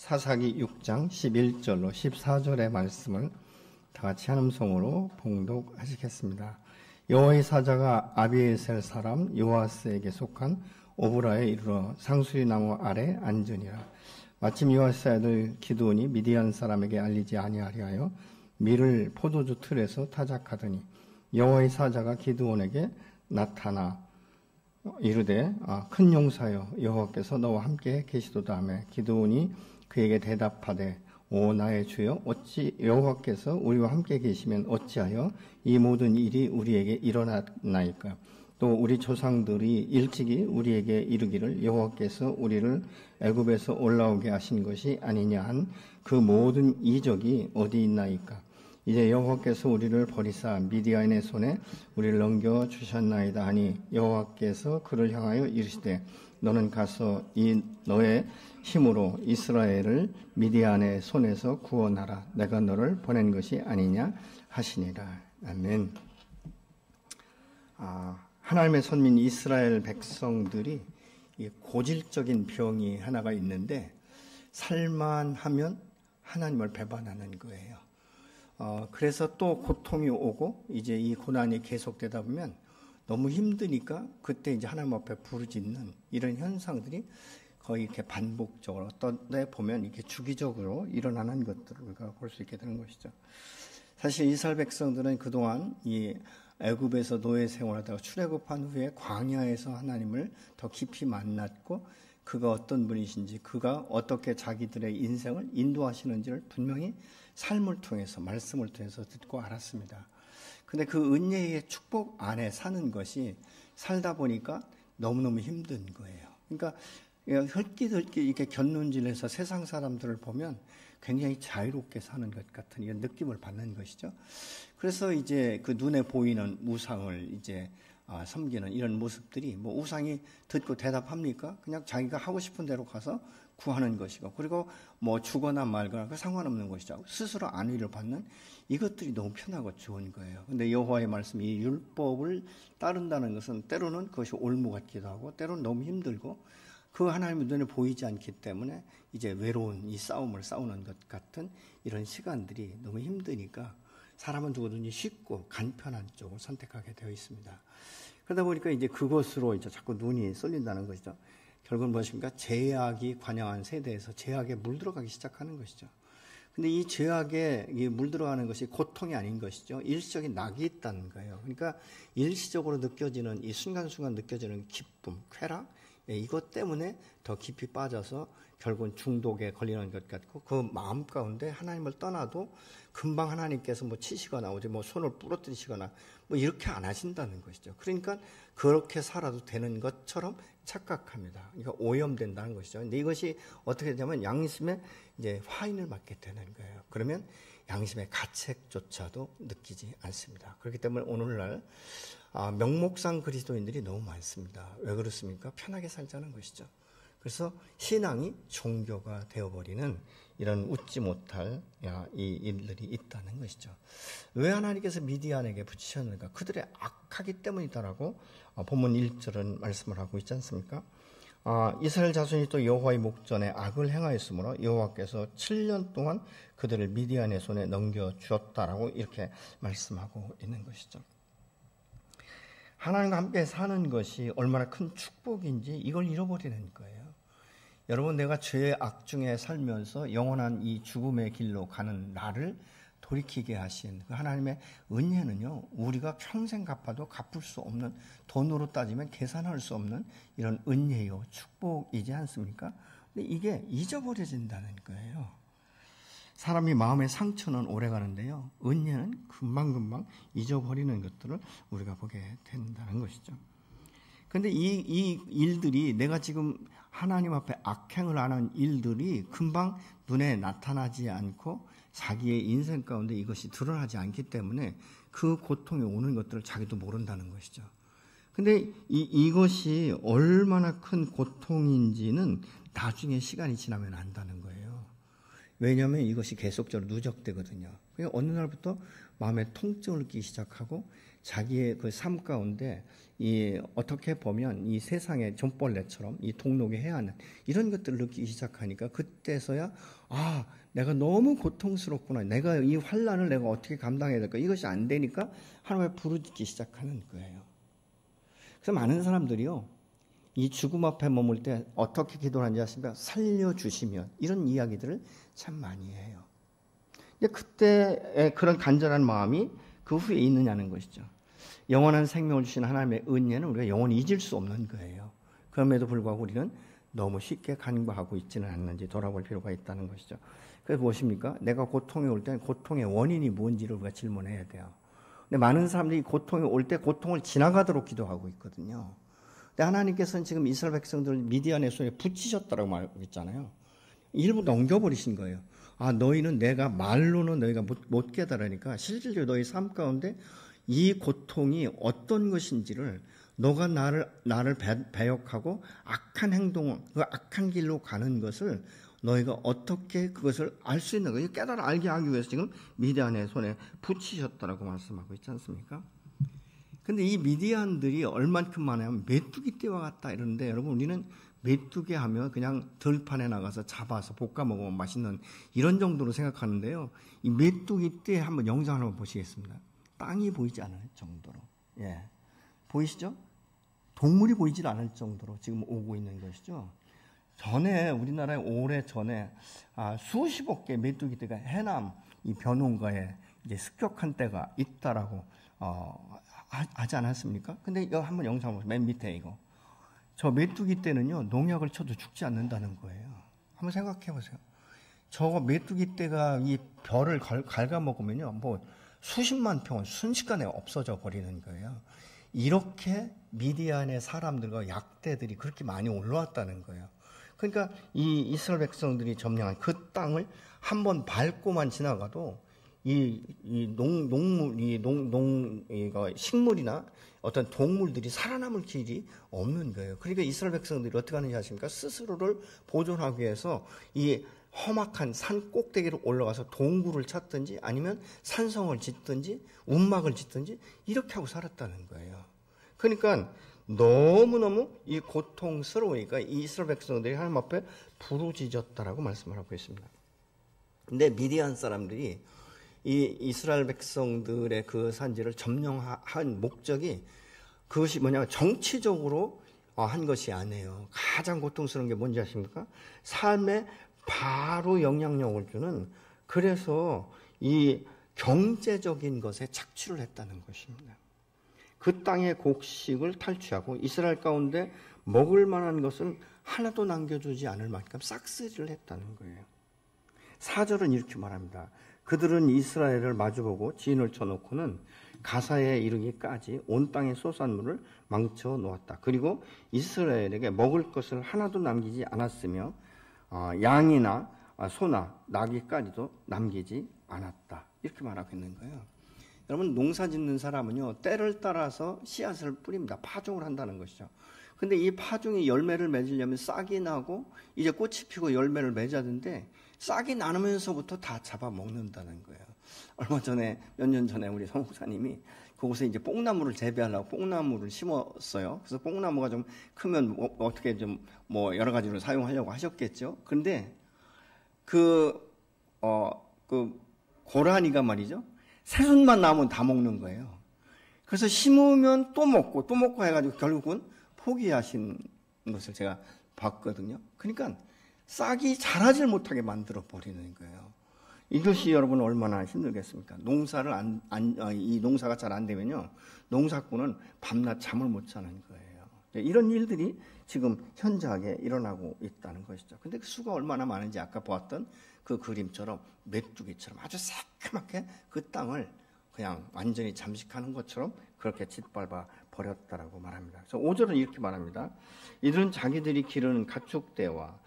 사사기 6장 11절로 14절의 말씀을 다 같이 한음성으로 봉독하시겠습니다. 여호와의 사자가 아비에셀 사람 요아스에게 속한 오브라에 이르러 상수리 나무 아래 앉으니라. 마침 요아스의 아들 기드온이 미디안 사람에게 알리지 아니하리하여 밀을 포도주 틀에서 타작하더니 여호와의 사자가 기드온에게 나타나 이르되 큰 용사여 여호와께서 너와 함께 계시도다 하며 기드온이 그에게 대답하되 오 나의 주여 어찌 여호와께서 우리와 함께 계시면 어찌하여 이 모든 일이 우리에게 일어났나이까. 또 우리 조상들이 일찍이 우리에게 이르기를 여호와께서 우리를 애굽에서 올라오게 하신 것이 아니냐 한 그 모든 이적이 어디 있나이까. 이제 여호와께서 우리를 버리사 미디안의 손에 우리를 넘겨 주셨나이다 하니 여호와께서 그를 향하여 이르시되 너는 가서 이 너의 힘으로 이스라엘을 미디안의 손에서 구원하라. 내가 너를 보낸 것이 아니냐 하시니라. 아멘. 하나님의 선민 이스라엘 백성들이 고질적인 병이 하나가 있는데 살만하면 하나님을 배반하는 거예요. 그래서 또 고통이 오고 이제 이 고난이 계속되다 보면 너무 힘드니까 그때 이제 하나님 앞에 부르짖는 이런 현상들이 거의 이렇게 반복적으로 어떤 데 보면 이렇게 주기적으로 일어나는 것들을 우리가 볼 수 있게 되는 것이죠. 사실 이스라엘 백성들은 그동안 이 애굽에서 노예 생활하다가 출애굽한 후에 광야에서 하나님을 더 깊이 만났고 그가 어떤 분이신지 그가 어떻게 자기들의 인생을 인도하시는지를 분명히 삶을 통해서 말씀을 통해서 듣고 알았습니다. 근데 그 은혜의 축복 안에 사는 것이 살다 보니까 너무너무 힘든 거예요. 그러니까 헐깃헐깃 이렇게 곁눈질해서 세상 사람들을 보면 굉장히 자유롭게 사는 것 같은 이런 느낌을 받는 것이죠. 그래서 이제 그 눈에 보이는 우상을 이제 섬기는 이런 모습들이 뭐 우상이 듣고 대답합니까? 그냥 자기가 하고 싶은 대로 가서 구하는 것이고 그리고 뭐 죽거나 말거나 그 상관없는 것이죠. 스스로 안위를 받는 이것들이 너무 편하고 좋은 거예요. 근데 여호와의 말씀 이 율법을 따른다는 것은 때로는 그것이 올무 같기도 하고 때로는 너무 힘들고 그 하나님의 눈에 보이지 않기 때문에 이제 외로운 이 싸움을 싸우는 것 같은 이런 시간들이 너무 힘드니까 사람은 누구든지 쉽고 간편한 쪽을 선택하게 되어 있습니다. 그러다 보니까 이제 그것으로 이제 자꾸 눈이 쏠린다는 것이죠. 결국은 무엇입니까? 죄악이 관영한 세대에서 죄악에 물들어가기 시작하는 것이죠. 근데 이 죄악에 물들어가는 것이 고통이 아닌 것이죠. 일시적인 낙이 있다는 거예요. 그러니까 일시적으로 느껴지는 이 순간순간 느껴지는 기쁨, 쾌락, 이것 때문에 더 깊이 빠져서 결국은 중독에 걸리는 것 같고 그 마음 가운데 하나님을 떠나도 금방 하나님께서 뭐 치시거나 어디 뭐 손을 부러뜨리시거나 뭐 이렇게 안 하신다는 것이죠. 그러니까 그렇게 살아도 되는 것처럼 착각합니다. 그러니까 오염된다는 것이죠. 근데 이것이 어떻게 되냐면 양심에 이제 화인을 맞게 되는 거예요. 그러면 양심의 가책조차도 느끼지 않습니다. 그렇기 때문에 오늘날 명목상 그리스도인들이 너무 많습니다. 왜 그렇습니까? 편하게 살자는 것이죠. 그래서 신앙이 종교가 되어버리는 이런 웃지 못할 이 일들이 있다는 것이죠. 왜 하나님께서 미디안에게 붙이셨는가? 그들의 악하기 때문이다라고 본문 1절은 말씀을 하고 있지 않습니까? 이스라엘 자손이 또 여호와의 목전에 악을 행하였으므로 여호와께서 7년 동안 그들을 미디안의 손에 넘겨주었다라고 이렇게 말씀하고 있는 것이죠. 하나님과 함께 사는 것이 얼마나 큰 축복인지 이걸 잃어버리는 거예요. 여러분, 내가 죄의 악 중에 살면서 영원한 이 죽음의 길로 가는 나를 돌이키게 하신 그 하나님의 은혜는요, 우리가 평생 갚아도 갚을 수 없는, 돈으로 따지면 계산할 수 없는 이런 은혜요, 축복이지 않습니까? 근데 이게 잊어버려진다는 거예요. 사람이 마음의 상처는 오래 가는데요, 은혜는 금방금방 잊어버리는 것들을 우리가 보게 된다는 것이죠. 근데 이 일들이 내가 지금 하나님 앞에 악행을 하는 일들이 금방 눈에 나타나지 않고 자기의 인생 가운데 이것이 드러나지 않기 때문에 그 고통이 오는 것들을 자기도 모른다는 것이죠. 근데 이것이 얼마나 큰 고통인지는 나중에 시간이 지나면 안다는 거예요. 왜냐하면 이것이 계속적으로 누적되거든요. 그러니까 어느 날부터 마음에 통증을 느끼기 시작하고 자기의 그 삶 가운데 어떻게 보면 이 세상의 존벌레처럼 이 동록에 해야 하는 이런 것들을 느끼기 시작하니까 그때서야 내가 너무 고통스럽구나. 내가 이 환난을 내가 어떻게 감당해야 될까? 이것이 안 되니까 하나님을 부르짖기 시작하는 거예요. 그래서 많은 사람들이요. 이 죽음 앞에 머물 때 어떻게 기도를 하는지 아십니까? 살려주시면 이런 이야기들을 참 많이 해요. 근데 그때의 그런 간절한 마음이 그 후에 있느냐는 것이죠. 영원한 생명을 주신 하나님의 은혜는 우리가 영원히 잊을 수 없는 거예요. 그럼에도 불구하고 우리는 너무 쉽게 간과하고 있지는 않는지 돌아볼 필요가 있다는 것이죠. 그래서 무엇입니까? 내가 고통에 올 때는 고통의 원인이 뭔지를 우리가 질문해야 돼요. 근데 많은 사람들이 고통이 올 때 고통을 지나가도록 기도하고 있거든요. 근데 하나님께서는 지금 이스라엘 백성들을 미디안의 손에 붙이셨다고 말했잖아요. 일부 넘겨버리신 거예요. 너희는 내가 말로는 너희가 못 깨달으니까 실질적으로 너희 삶 가운데 이 고통이 어떤 것인지를 너가 나를 배역하고 악한 행동, 그 악한 길로 가는 것을 너희가 어떻게 그것을 알 수 있는 거예요. 깨달아 알게 하기 위해서 지금 미디안의 손에 붙이셨다라고 말씀하고 있지 않습니까? 근데 이 미디안들이 얼만큼 많으냐면 메뚜기 떼와 같다 이러는데 여러분 우리는 메뚜기 하면 그냥 들판에 나가서 잡아서 볶아 먹으면 맛있는 이런 정도로 생각하는데요. 이 메뚜기 떼 한번 영상을 한번 보시겠습니다. 땅이 보이지 않을 정도로. 보이시죠? 동물이 보이질 않을 정도로 지금 오고 있는 것이죠. 전에 우리나라에 오래 전에 수십억 개 메뚜기 떼가 해남 이 변온가에 이제 습격한 때가 있다라고 하지 않았습니까? 근데 이거 한번 영상 보세요. 맨 밑에 이거. 저 메뚜기 떼는요 농약을 쳐도 죽지 않는다는 거예요. 한번 생각해 보세요. 저거 메뚜기 떼가 이 벼를 갉아먹으면요 뭐 수십만 평은 순식간에 없어져 버리는 거예요. 이렇게 미디안의 사람들과 약대들이 그렇게 많이 올라왔다는 거예요. 그러니까 이 이스라엘 백성들이 점령한 그 땅을 한번 밟고만 지나가도 식물이나 어떤 동물들이 살아남을 길이 없는 거예요. 그러니까 이스라엘 백성들이 어떻게 하는지 아십니까? 스스로를 보존하기 위해서 이 험악한 산 꼭대기로 올라가서 동굴을 찾든지 아니면 산성을 짓든지 움막을 짓든지 이렇게 하고 살았다는 거예요. 그러니까 너무너무 이 고통스러우니까 이 이스라엘 백성들이 하나님 앞에 부르짖었다라고 말씀을 하고 있습니다. 근데 미디안 사람들이 이 이스라엘 백성들의 그 산지를 점령한 목적이 그것이 뭐냐면 정치적으로 한 것이 아니에요. 가장 고통스러운 게 뭔지 아십니까? 삶에 바로 영향력을 주는 그래서 이 경제적인 것에 착취를 했다는 것입니다. 그 땅의 곡식을 탈취하고 이스라엘 가운데 먹을 만한 것을 하나도 남겨주지 않을 만큼 싹쓸이를 했다는 거예요. 4절은 이렇게 말합니다. 그들은 이스라엘을 마주보고 진을 쳐놓고는 가사에 이르기까지 온 땅의 소산물을 망쳐 놓았다. 그리고 이스라엘에게 먹을 것을 하나도 남기지 않았으며 양이나 소나 나귀까지도 남기지 않았다. 이렇게 말하고 있는 거예요. 여러분 농사 짓는 사람은요 때를 따라서 씨앗을 뿌립니다. 파종을 한다는 것이죠. 근데 이 파종이 열매를 맺으려면 싹이 나고 이제 꽃이 피고 열매를 맺어야 되는데 싹이 나면서부터 다 잡아먹는다는 거예요. 얼마 전에 몇 년 전에 우리 성 목사님이 그곳에 이제 뽕나무를 재배하려고 뽕나무를 심었어요. 그래서 뽕나무가 좀 크면 어떻게 좀 뭐 여러 가지로 사용하려고 하셨겠죠. 근데 그 고라니가 말이죠. 새순만 나오면 다 먹는 거예요. 그래서 심으면 또 먹고 해가지고 결국은 포기하신 것을 제가 봤거든요. 그러니까 싹이 자라질 못하게 만들어 버리는 거예요. 이것이 여러분 얼마나 힘들겠습니까? 이 농사가 잘 안 되면요, 농사꾼은 밤낮 잠을 못 자는 거예요. 이런 일들이 지금 현저하게 일어나고 있다는 것이죠. 근데 그 수가 얼마나 많은지 아까 보았던 그 그림처럼 메뚜기처럼 아주 새카맣게 그 땅을 그냥 완전히 잠식하는 것처럼 그렇게 짓밟아 버렸다라고 말합니다. 그래서 5절은 이렇게 말합니다. 이들은 자기들이 기르는 가축대와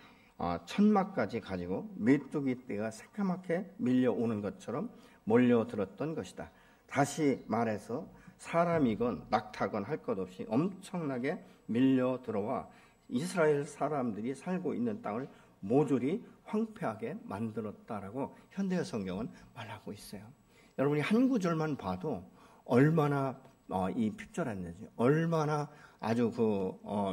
천막까지 가지고 메뚜기 떼가 새카맣게 밀려오는 것처럼 몰려들었던 것이다. 다시 말해서 사람이건 낙타건 할 것 없이 엄청나게 밀려들어와 이스라엘 사람들이 살고 있는 땅을 모조리 황폐하게 만들었다라고 현대어 성경은 말하고 있어요. 여러분이 한 구절만 봐도 얼마나 이 핍절했는지, 얼마나 아주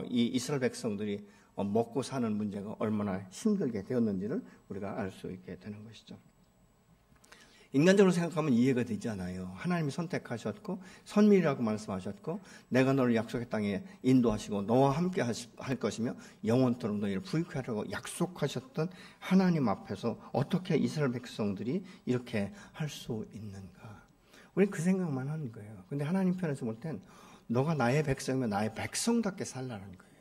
이 이스라엘 백성들이 먹고 사는 문제가 얼마나 힘들게 되었는지를 우리가 알 수 있게 되는 것이죠. 인간적으로 생각하면 이해가 되지 않아요. 하나님이 선택하셨고 선민이라고 말씀하셨고 내가 너를 약속의 땅에 인도하시고 너와 함께 할 것이며 영원토록 너희를 부유케 하라고 약속하셨던 하나님 앞에서 어떻게 이스라엘 백성들이 이렇게 할 수 있는가? 우리는 그 생각만 하는 거예요. 근데 하나님 편에서 볼 땐 너가 나의 백성이면 나의 백성답게 살라는 거예요.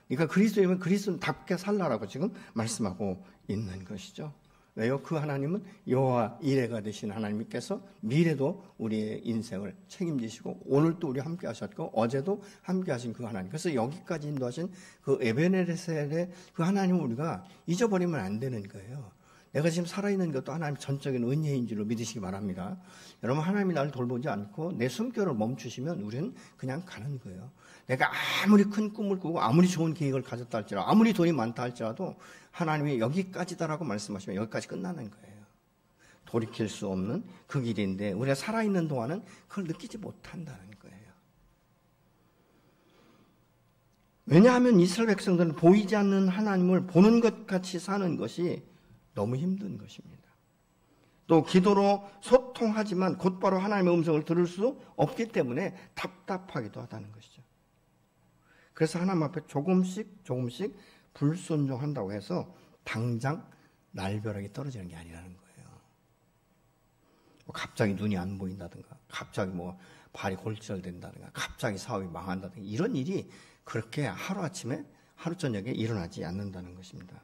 그러니까 그리스도이면 그리스도답게 살라라고 지금 말씀하고 있는 것이죠. 왜요? 그 하나님은 여호와 이레가 되신 하나님께서 미래도 우리의 인생을 책임지시고 오늘도 우리 함께 하셨고 어제도 함께 하신 그 하나님. 그래서 여기까지 인도하신 그 에베네셀의 그 하나님을 우리가 잊어버리면 안 되는 거예요. 내가 지금 살아있는 것도 하나님 전적인 은혜인 줄로 믿으시기 바랍니다. 여러분, 하나님이 나를 돌보지 않고 내 숨결을 멈추시면 우리는 그냥 가는 거예요. 내가 아무리 큰 꿈을 꾸고 아무리 좋은 계획을 가졌다 할지라도 아무리 돈이 많다 할지라도 하나님이 여기까지다라고 말씀하시면 여기까지 끝나는 거예요. 돌이킬 수 없는 그 길인데 우리가 살아있는 동안은 그걸 느끼지 못한다는 거예요. 왜냐하면 이스라엘 백성들은 보이지 않는 하나님을 보는 것 같이 사는 것이 너무 힘든 것입니다. 또 기도로 소통하지만 곧바로 하나님의 음성을 들을 수 없기 때문에 답답하기도 하다는 것이죠. 그래서 하나님 앞에 조금씩 불순종한다고 해서 당장 날벼락이 떨어지는 게 아니라는 거예요. 갑자기 눈이 안 보인다든가 갑자기 발이 골절된다든가 갑자기 사업이 망한다든가 이런 일이 그렇게 하루아침에 하루 저녁에 일어나지 않는다는 것입니다.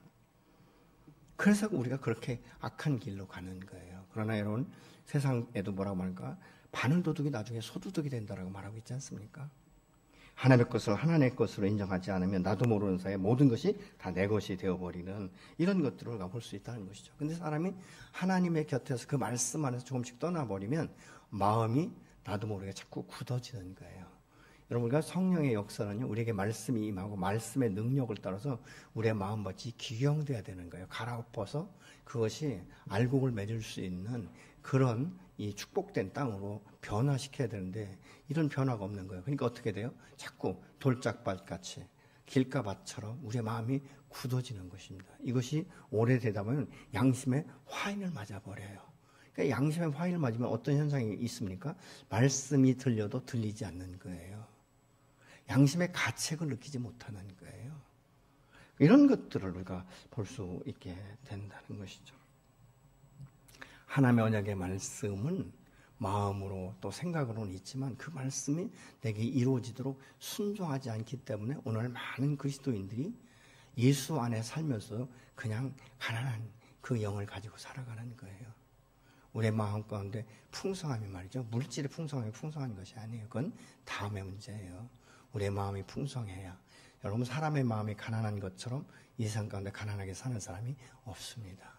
그래서 우리가 그렇게 악한 길로 가는 거예요. 그러나 여러분, 세상에도 뭐라고 말할까? 바늘도둑이 나중에 소도둑이 된다라고 말하고 있지 않습니까? 하나님의 것을 하나님의 것으로 인정하지 않으면 나도 모르는 사이에 모든 것이 다 내 것이 되어버리는 이런 것들을 우리가 볼 수 있다는 것이죠. 근데 사람이 하나님의 곁에서 그 말씀 안에서 조금씩 떠나버리면 마음이 나도 모르게 자꾸 굳어지는 거예요. 여러분, 우리가 성령의 역사는요, 우리에게 말씀이 임하고 말씀의 능력을 따라서 우리의 마음밭이 기경돼야 되는 거예요. 갈아엎어서 그것이 알곡을 맺을 수 있는 그런 이 축복된 땅으로 변화시켜야 되는데 이런 변화가 없는 거예요. 그러니까 어떻게 돼요? 자꾸 돌짝밭같이 길가밭처럼 우리의 마음이 굳어지는 것입니다. 이것이 오래되다 보면 양심의 화인을 맞아버려요. 그러니까 양심의 화인을 맞으면 어떤 현상이 있습니까? 말씀이 들려도 들리지 않는 거예요. 양심의 가책을 느끼지 못하는 거예요. 이런 것들을 우리가 볼 수 있게 된다는 것이죠. 하나님의 언약의 말씀은 마음으로 또 생각으로는 있지만 그 말씀이 내게 이루어지도록 순종하지 않기 때문에 오늘 많은 그리스도인들이 예수 안에 살면서 그냥 가난한 그 영을 가지고 살아가는 거예요. 우리의 마음 가운데 풍성함이 말이죠. 물질의 풍성함이 풍성한 것이 아니에요. 그건 다음의 문제예요. 우리의 마음이 풍성해야. 여러분, 사람의 마음이 가난한 것처럼 이 세상 가운데 가난하게 사는 사람이 없습니다.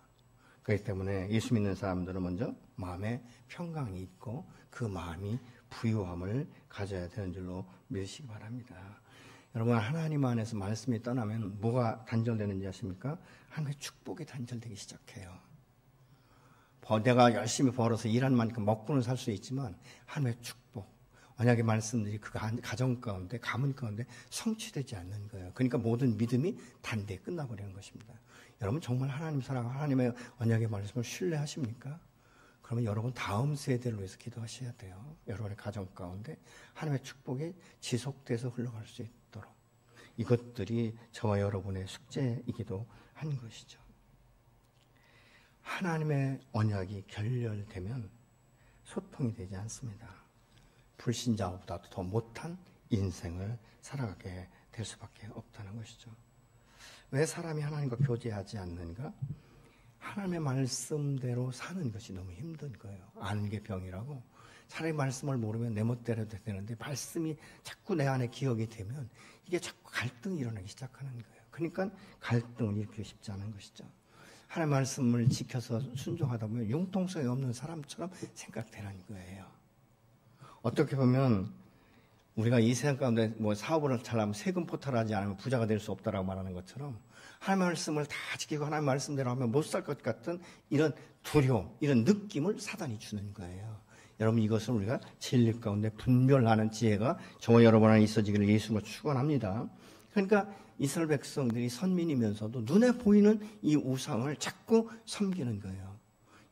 그렇기 때문에 예수 믿는 사람들은 먼저 마음에 평강이 있고 그 마음이 부유함을 가져야 되는 줄로 믿으시기 바랍니다. 여러분, 하나님 안에서 말씀이 떠나면 뭐가 단절되는지 아십니까? 하나님의 축복이 단절되기 시작해요. 내가 열심히 벌어서 일한 만큼 먹고는 살 수 있지만 하나님의 축복, 언약의 말씀들이 그 가정 가운데, 가문 가운데 성취되지 않는 거예요. 그러니까 모든 믿음이 단대에 끝나버리는 것입니다. 여러분, 정말 하나님 사랑, 하나님의 언약의 말씀을 신뢰하십니까? 그러면 여러분 다음 세대를 위해서 기도하셔야 돼요. 여러분의 가정 가운데 하나님의 축복이 지속돼서 흘러갈 수 있도록. 이것들이 저와 여러분의 숙제이기도 한 것이죠. 하나님의 언약이 결렬되면 소통이 되지 않습니다. 불신자보다도 더 못한 인생을 살아가게 될 수밖에 없다는 것이죠. 왜 사람이 하나님과 교제하지 않는가? 하나님의 말씀대로 사는 것이 너무 힘든 거예요. 아는 게 병이라고. 차라리 말씀을 모르면 내 멋대로 되는데 말씀이 자꾸 내 안에 기억이 되면 이게 자꾸 갈등이 일어나기 시작하는 거예요. 그러니까 갈등을 일으키기 쉽지 않은 것이죠. 하나님의 말씀을 지켜서 순종하다 보면 융통성이 없는 사람처럼 생각되는 거예요. 어떻게 보면 우리가 이 세상 가운데 사업을 잘하면 세금 포탈하지 않으면 부자가 될 수 없다라고 말하는 것처럼 하나님의 말씀을 다 지키고 하나님의 말씀대로 하면 못 살 것 같은 이런 두려움, 이런 느낌을 사단이 주는 거예요. 여러분 이것을 우리가 진리 가운데 분별하는 지혜가 저와 여러분 안에 있어지기를 예수가 축원합니다. 그러니까 이스라엘 백성들이 선민이면서도 눈에 보이는 이 우상을 자꾸 섬기는 거예요.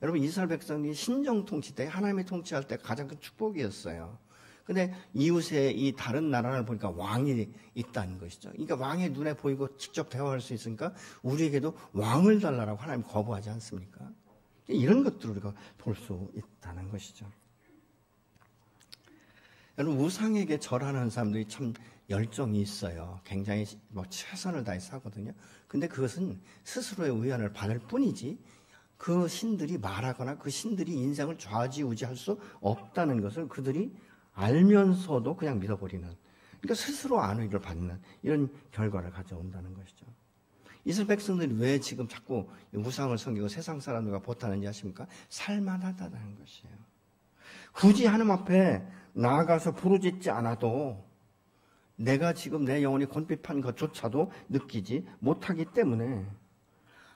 여러분 이스라엘 백성들이 신정 통치 때 하나님의 통치할 때 가장 큰 축복이었어요. 근데 이웃의 이 다른 나라를 보니까 왕이 있다는 것이죠. 그러니까 왕의 눈에 보이고 직접 대화할 수 있으니까 우리에게도 왕을 달라고 하나님 거부하지 않습니까? 이런 것들을 우리가 볼 수 있다는 것이죠. 여러분 우상에게 절하는 사람들이 참 열정이 있어요. 굉장히 최선을 다해서 하거든요. 근데 그것은 스스로의 의안을 받을 뿐이지 그 신들이 말하거나 그 신들이 인생을 좌지우지할 수 없다는 것을 그들이 알면서도 그냥 믿어버리는, 그러니까 스스로 안위를 받는 이런 결과를 가져온다는 것이죠. 이스라엘 백성들이 왜 지금 자꾸 우상을 섬기고 세상 사람들과 보타는지 아십니까? 살만하다는 것이에요. 굳이 하나님 앞에 나아가서 부르짖지 않아도 내가 지금 내 영혼이 곤핍한 것조차도 느끼지 못하기 때문에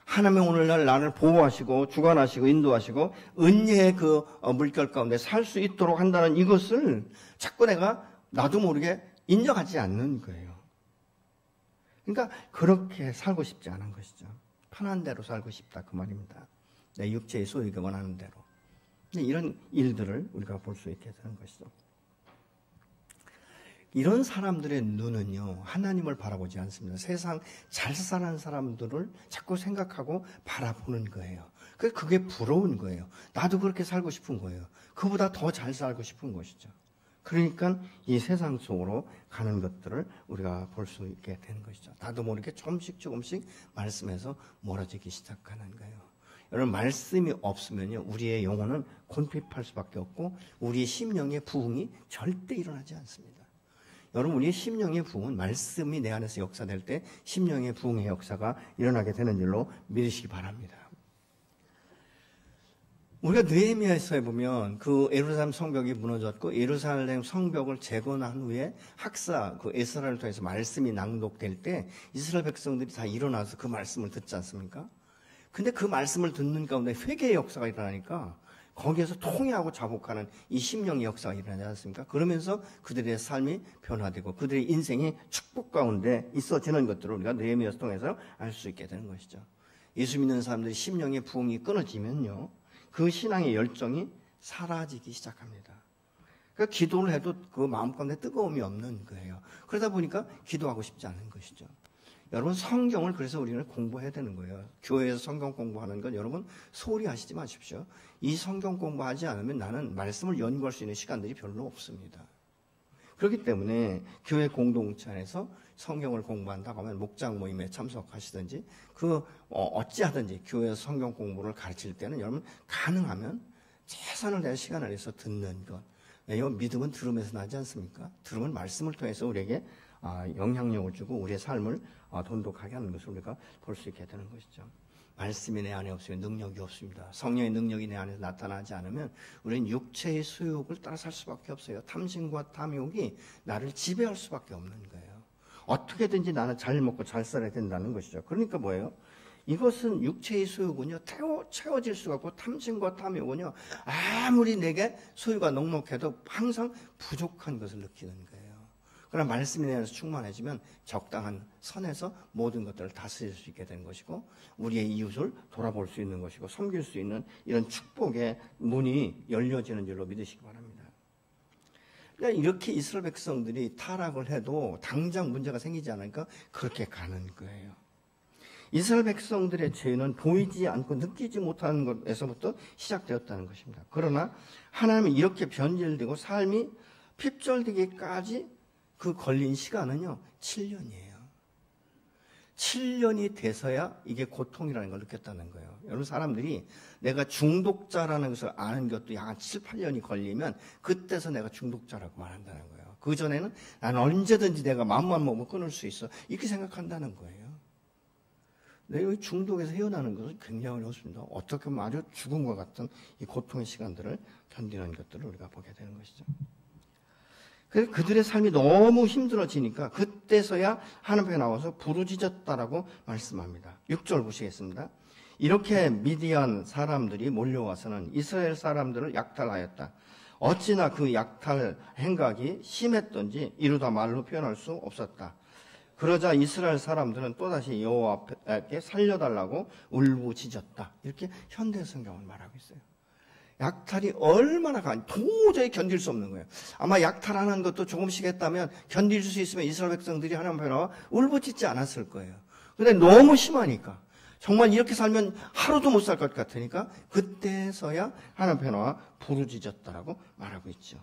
하나님의 오늘날 나를 보호하시고 주관하시고 인도하시고 은혜의 그 물결 가운데 살 수 있도록 한다는 이것을 자꾸 내가 나도 모르게 인정하지 않는 거예요. 그러니까 그렇게 살고 싶지 않은 것이죠. 편한 대로 살고 싶다 그 말입니다. 내 육체의 소유가 원하는 대로. 이런 일들을 우리가 볼 수 있게 되는 것이죠. 이런 사람들의 눈은요, 하나님을 바라보지 않습니다. 세상 잘 사는 사람들을 자꾸 생각하고 바라보는 거예요. 그게 부러운 거예요. 나도 그렇게 살고 싶은 거예요. 그보다 더 잘 살고 싶은 것이죠. 그러니까 이 세상 속으로 가는 것들을 우리가 볼 수 있게 되는 것이죠. 나도 모르게 조금씩 말씀에서 멀어지기 시작하는 거예요. 여러분 말씀이 없으면요, 우리의 영혼은 곤핍할 수밖에 없고 우리의 심령의 부흥이 절대 일어나지 않습니다. 여러분 우리의 심령의 부흥은 말씀이 내 안에서 역사될 때 심령의 부흥의 역사가 일어나게 되는 줄로 믿으시기 바랍니다. 우리가 느헤미야서에 보면 그 예루살렘 성벽이 무너졌고 예루살렘 성벽을 재건한 후에 학사 그 에스라를 통해서 말씀이 낭독될 때 이스라엘 백성들이 다 일어나서 그 말씀을 듣지 않습니까? 근데 그 말씀을 듣는 가운데 회개의 역사가 일어나니까 거기에서 통회하고 자복하는 이 심령의 역사가 일어나지 않습니까? 그러면서 그들의 삶이 변화되고 그들의 인생이 축복 가운데 있어지는 것들을 우리가 느헤미야서 통해서 알 수 있게 되는 것이죠. 예수 믿는 사람들이 심령의 부흥이 끊어지면요, 그 신앙의 열정이 사라지기 시작합니다. 그러니까 기도를 해도 그 마음 가운데 뜨거움이 없는 거예요. 그러다 보니까 기도하고 싶지 않은 것이죠. 여러분 성경을 그래서 우리는 공부해야 되는 거예요. 교회에서 성경 공부하는 건 여러분 소홀히 하시지 마십시오. 이 성경 공부하지 않으면 나는 말씀을 연구할 수 있는 시간들이 별로 없습니다. 그렇기 때문에 교회 공동체 안에서 성경을 공부한다고 하면 목장 모임에 참석하시든지 어찌하든지 교회에서 성경 공부를 가르칠 때는 여러분 가능하면 최선을 다해 시간을 내서 듣는 것. 왜요? 믿음은 들음에서 나지 않습니까? 들음은 말씀을 통해서 우리에게 영향력을 주고 우리의 삶을 돈독하게 하는 것을 우리가 볼 수 있게 되는 것이죠. 말씀이 내 안에 없으면 능력이 없습니다. 성령의 능력이 내 안에 나타나지 않으면 우리는 육체의 수욕을 따라 살 수밖에 없어요. 탐심과 탐욕이 나를 지배할 수밖에 없는 거예요. 어떻게든지 나는 잘 먹고 잘 살아야 된다는 것이죠. 그러니까 뭐예요? 이것은 육체의 소유군요, 채워질 수가 없고 탐심과 탐욕은요, 아무리 내게 소유가 넉넉해도 항상 부족한 것을 느끼는 거예요. 그러나 말씀에 대해서 충만해지면 적당한 선에서 모든 것들을 다스릴 수 있게 되는 것이고 우리의 이웃을 돌아볼 수 있는 것이고 섬길 수 있는 이런 축복의 문이 열려지는 줄로 믿으시기 바랍니다. 그러니까 이렇게 이스라엘 백성들이 타락을 해도 당장 문제가 생기지 않으니까 그렇게 가는 거예요. 이스라엘 백성들의 죄는 보이지 않고 느끼지 못하는 것에서부터 시작되었다는 것입니다. 그러나 하나님은 이렇게 변질되고 삶이 핍절되기까지 그 걸린 시간은요 7년이에요. 7년이 돼서야 이게 고통이라는 걸 느꼈다는 거예요. 여러분 사람들이 내가 중독자라는 것을 아는 것도 약 7, 8년이 걸리면 그때서 내가 중독자라고 말한다는 거예요. 그전에는 난 언제든지 내가 마음만 먹으면 끊을 수 있어 이렇게 생각한다는 거예요. 내가 중독에서 헤어나는 것은 굉장히 어렵습니다. 어떻게 보면 아주 죽음과 같은 이 고통의 시간들을 견디는 것들을 우리가 보게 되는 것이죠. 그래서 그들의 삶이 너무 힘들어지니까 그때서야 하나님 앞에 나와서 부르짖었다라고 말씀합니다. 6절 보시겠습니다. 이렇게 미디안 사람들이 몰려와서는 이스라엘 사람들을 약탈하였다. 어찌나 그 약탈 행각이 심했던지 이루다 말로 표현할 수 없었다. 그러자 이스라엘 사람들은 또다시 여호와께 살려달라고 울부짖었다. 이렇게 현대 성경을 말하고 있어요. 약탈이 얼마나 도저히 견딜 수 없는 거예요. 아마 약탈하는 것도 조금씩 했다면 견딜 수 있으면 이스라엘 백성들이 하나님 앞에 나와 울부짖지 않았을 거예요. 근데 너무 심하니까 정말 이렇게 살면 하루도 못 살 것 같으니까 그때서야 하나님 앞에 나와 부르짖었다라고 말하고 있죠.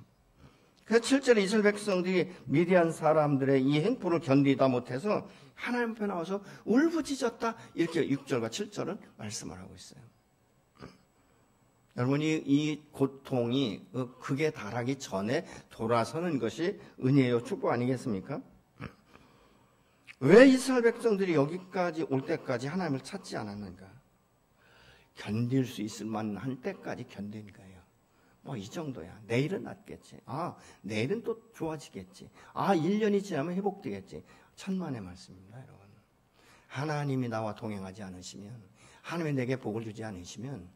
그래서 실제로 이스라엘 백성들이 미디안 사람들의 이 행포를 견디다 못해서 하나님 앞에 나와서 울부짖었다. 이렇게 6절과 7절은 말씀을 하고 있어요. 여러분이 이 고통이 극에 달하기 전에 돌아서는 것이 은혜요 축복 아니겠습니까? 왜 이스라엘 백성들이 여기까지 올 때까지 하나님을 찾지 않았는가? 견딜 수 있을 만한 때까지 견딘 거예요. 뭐 이 정도야. 내일은 낫겠지. 내일은 또 좋아지겠지. 1년이 지나면 회복되겠지. 천만의 말씀입니다, 여러분. 하나님이 나와 동행하지 않으시면, 하나님이 내게 복을 주지 않으시면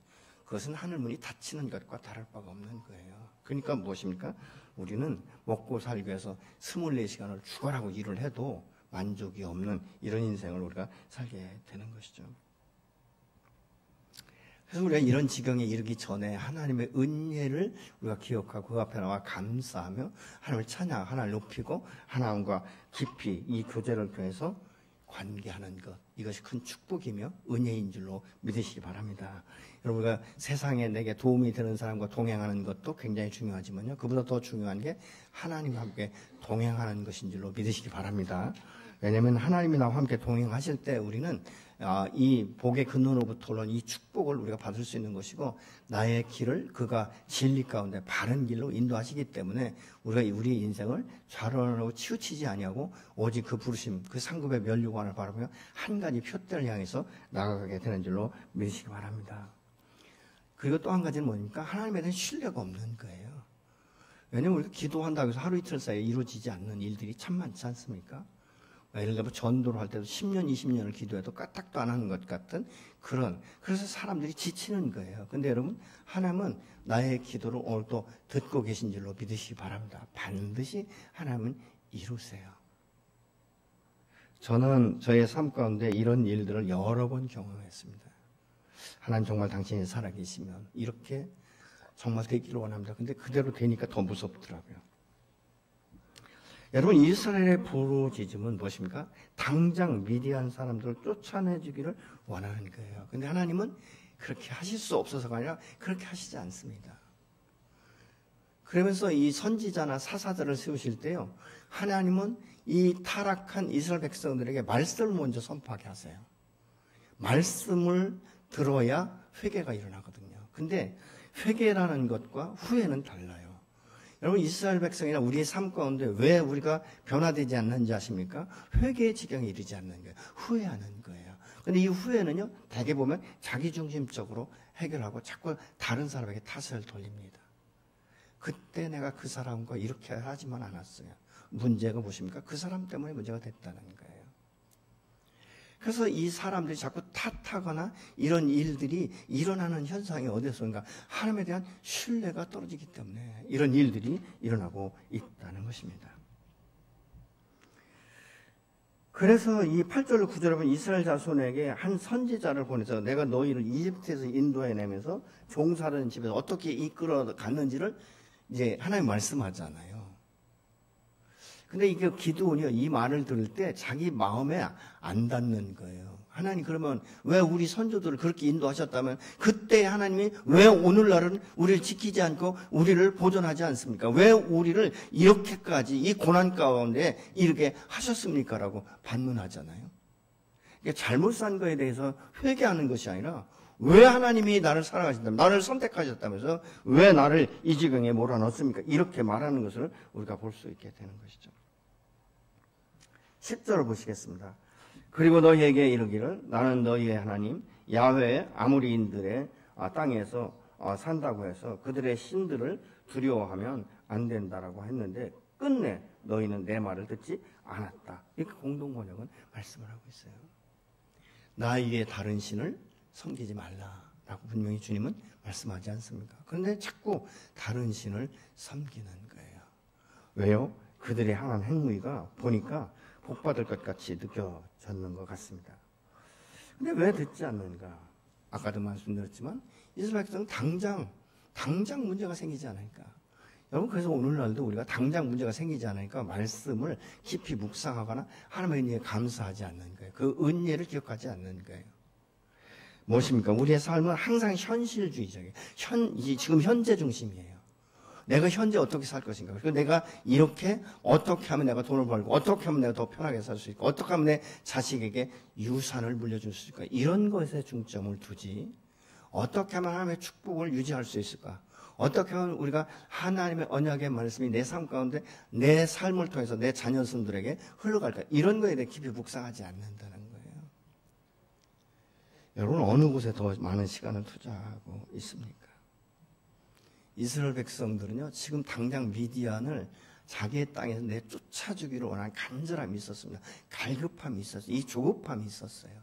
그것은 하늘 문이 닫히는 것과 다를 바가 없는 거예요. 그러니까 무엇입니까? 우리는 먹고 살기 위해서 24시간을 죽어라고 일을 해도 만족이 없는 이런 인생을 우리가 살게 되는 것이죠. 그래서 우리가 이런 지경에 이르기 전에 하나님의 은혜를 우리가 기억하고 그 앞에 나와 감사하며 하나님을 찬양, 하나님을 높이고 하나님과 깊이 이 교제를 통해서 관계하는 것, 이것이 큰 축복이며 은혜인 줄로 믿으시기 바랍니다. 여러분, 우리가 세상에 내게 도움이 되는 사람과 동행하는 것도 굉장히 중요하지만요, 그보다 더 중요한 게 하나님과 함께 동행하는 것인 줄로 믿으시기 바랍니다. 왜냐하면 하나님이 나와 함께 동행하실 때 우리는 이 복의 근원으로부터 오는 이 축복을 우리가 받을 수 있는 것이고, 나의 길을 그가 진리 가운데 바른 길로 인도하시기 때문에 우리가 우리의 인생을 좌로하고 치우치지 아니하고 오직 그 부르심, 그 상급의 면류관을 바라보며 한 가지 표대를 향해서 나아가게 되는 줄로 믿으시기 바랍니다. 그리고 또 한 가지는 뭡니까? 하나님에 대한 신뢰가 없는 거예요. 왜냐하면 우리가 기도한다고 해서 하루 이틀 사이에 이루어지지 않는 일들이 참 많지 않습니까? 예를 들어 전도를 할 때도 10년, 20년을 기도해도 까딱도 안 하는 것 같은 그래서 사람들이 지치는 거예요. 근데 여러분, 하나님은 나의 기도를 오늘도 듣고 계신 줄로 믿으시기 바랍니다. 반드시 하나님은 이루세요. 저는 저의 삶 가운데 이런 일들을 여러 번 경험했습니다. 하나님 정말 당신이 살아계시면 이렇게 정말 되기를 원합니다. 근데 그대로 되니까 더 무섭더라고요. 여러분, 이스라엘의 부르짖음은 무엇입니까? 당장 미디안 사람들을 쫓아내주기를 원하는 거예요. 근데 하나님은 그렇게 하실 수 없어서가 아니라 그렇게 하시지 않습니다. 그러면서 이 선지자나 사사들을 세우실 때요, 하나님은 이 타락한 이스라엘 백성들에게 말씀을 먼저 선포하게 하세요. 말씀을 들어야 회개가 일어나거든요. 근데 회개라는 것과 후회는 달라요. 여러분, 이스라엘 백성이나 우리의 삶 가운데 왜 우리가 변화되지 않는지 아십니까? 회개의 지경에 이르지 않는 거예요. 후회하는 거예요. 근데 이 후회는요, 대개 보면 자기중심적으로 해결하고 자꾸 다른 사람에게 탓을 돌립니다. 그때 내가 그 사람과 이렇게 하지만 않았어요. 문제가 무엇입니까? 그 사람 때문에 문제가 됐다는 거예요. 그래서 이 사람들이 자꾸 탓하거나 이런 일들이 일어나는 현상이 어디서인가? 하나님에 대한 신뢰가 떨어지기 때문에 이런 일들이 일어나고 있다는 것입니다. 그래서 이 8절 9절에 보면 이스라엘 자손에게 한 선지자를 보내서 내가 너희를 이집트에서 인도해내면서 종살이는 집에서 어떻게 이끌어 갔는지를 이제 하나님 말씀하잖아요. 근데 이게 기드온이요, 이 말을 들을 때 자기 마음에 안 닿는 거예요. 하나님, 그러면 왜 우리 선조들을 그렇게 인도하셨다면 그때 하나님이 왜 오늘날은 우리를 지키지 않고 우리를 보존하지 않습니까? 왜 우리를 이렇게까지 이 고난 가운데 이르게 하셨습니까? 라고 반문하잖아요. 잘못 산 거에 대해서 회개하는 것이 아니라 왜 하나님이 나를 사랑하신다면, 나를 선택하셨다면서 왜 나를 이 지경에 몰아넣습니까? 이렇게 말하는 것을 우리가 볼 수 있게 되는 것이죠. 10절을 보시겠습니다. 그리고 너희에게 이르기를 나는 너희의 하나님 야훼 아모리인들의 땅에서 산다고 해서 그들의 신들을 두려워하면 안 된다라고 했는데 끝내 너희는 내 말을 듣지 않았다. 이렇게 공동번역은 말씀을 하고 있어요. 나 위에 다른 신을 섬기지 말라. 라고 분명히 주님은 말씀하지 않습니까? 그런데 자꾸 다른 신을 섬기는 거예요. 왜요? 그들이 향한 행위가 보니까 복받을 것 같이 느껴졌는 것 같습니다. 근데 왜 듣지 않는가? 아까도 말씀드렸지만 이스라엘 백성은 당장 문제가 생기지 않으니까. 여러분, 그래서 오늘날도 우리가 당장 문제가 생기지 않으니까 말씀을 깊이 묵상하거나 하나님의 은혜에 감사하지 않는 거예요. 그 은혜를 기억하지 않는 거예요. 무엇입니까? 우리의 삶은 항상 현실주의적이에요. 지금 현재 중심이에요. 내가 현재 어떻게 살 것인가. 그리고 내가 이렇게 어떻게 하면 내가 돈을 벌고, 어떻게 하면 내가 더 편하게 살 수 있고, 어떻게 하면 내 자식에게 유산을 물려줄 수 있을까. 이런 것에 중점을 두지, 어떻게 하면 하나님의 축복을 유지할 수 있을까. 어떻게 하면 우리가 하나님의 언약의 말씀이 내 삶 가운데 내 삶을 통해서 내 자녀손들에게 흘러갈까. 이런 거에 대해 깊이 묵상하지 않는다는 거예요. 여러분, 어느 곳에 더 많은 시간을 투자하고 있습니까? 이스라엘 백성들은요, 지금 당장 미디안을 자기의 땅에서 내쫓아주기로 원하는 간절함이 있었습니다. 갈급함이 있었어요. 이 조급함이 있었어요.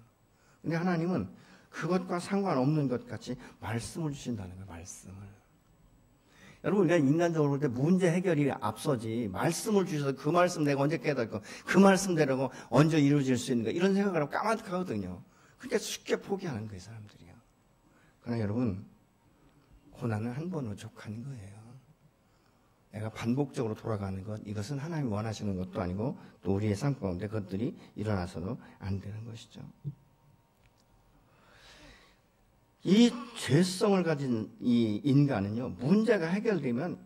근데 하나님은 그것과 상관없는 것 같이 말씀을 주신다는 거예요. 말씀을. 여러분, 우리가 인간적으로 볼 때 문제 해결이 앞서지, 말씀을 주셔서 그 말씀 내가 언제 깨닫고 그 말씀대로 언제 이루어질 수 있는가, 이런 생각을 하면 까마득하거든요. 그러니까 쉽게 포기하는 거예요, 사람들이요. 그러나 여러분, 고난은 한 번으로 족한 거예요. 내가 반복적으로 돌아가는 것, 이것은 하나님이 원하시는 것도 아니고 또 우리의 삶 가운데 그것들이 일어나서도 안 되는 것이죠. 이 죄성을 가진 이 인간은요, 문제가 해결되면